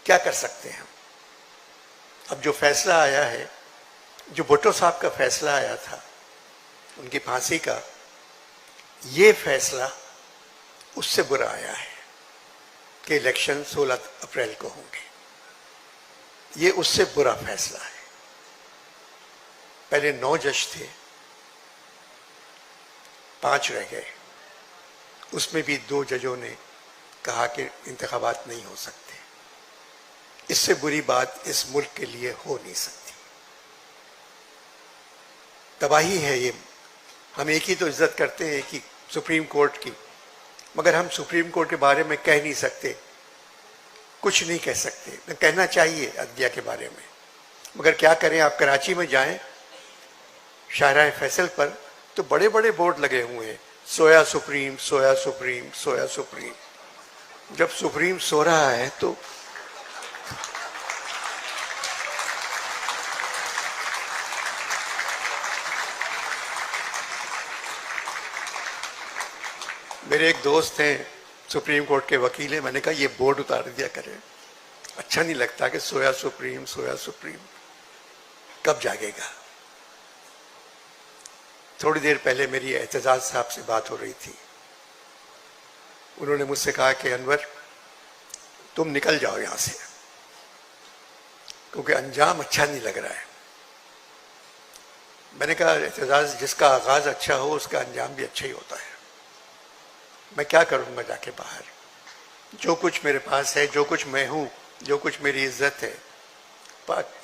क्या कर सकते हैं हम? अब जो फैसला आया है, जो भुट्टो साहब का फैसला आया था उनकी फांसी का, ये फैसला उससे बुरा आया है कि इलेक्शन 16 अप्रैल को होंगे। ये उससे बुरा फैसला है। पहले 9 जज थे, 5 रह गए। उसमें भी 2 जजों ने कहा कि इंतखाबात नहीं हो सकते। इससे बुरी बात इस मुल्क के लिए हो नहीं सकती। तबाही है ये। हम एक ही तो इज्जत करते हैं कि सुप्रीम कोर्ट की, मगर हम सुप्रीम कोर्ट के बारे में कह नहीं सकते, कुछ नहीं कह सकते। न कहना चाहिए अदलिया के बारे में, मगर क्या करें। आप कराची में जाएं, शाहराह फैसल पर तो बड़े बड़े बोर्ड लगे हुए हैं, सोया सुप्रीम, सोया सुप्रीम, सोया सुप्रीम। जब सुप्रीम सो रहा है तो मेरे एक दोस्त हैं सुप्रीम कोर्ट के वकील हैं, मैंने कहा ये बोर्ड उतार दिया करें, अच्छा नहीं लगता कि सोया सुप्रीम, सोया सुप्रीम। कब जागेगा? थोड़ी देर पहले मेरी एतजाज साहब से बात हो रही थी। उन्होंने मुझसे कहा कि अनवर तुम निकल जाओ यहां से, क्योंकि अंजाम अच्छा नहीं लग रहा है। मैंने कहा एतजाज, जिसका आगाज अच्छा हो उसका अंजाम भी अच्छा ही होता है। मैं क्या करूंगा जाके बाहर? जो कुछ मेरे पास है, जो कुछ मैं हूं, जो कुछ मेरी इज्जत है,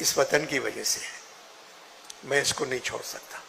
इस वतन की वजह से है। मैं इसको नहीं छोड़ सकता।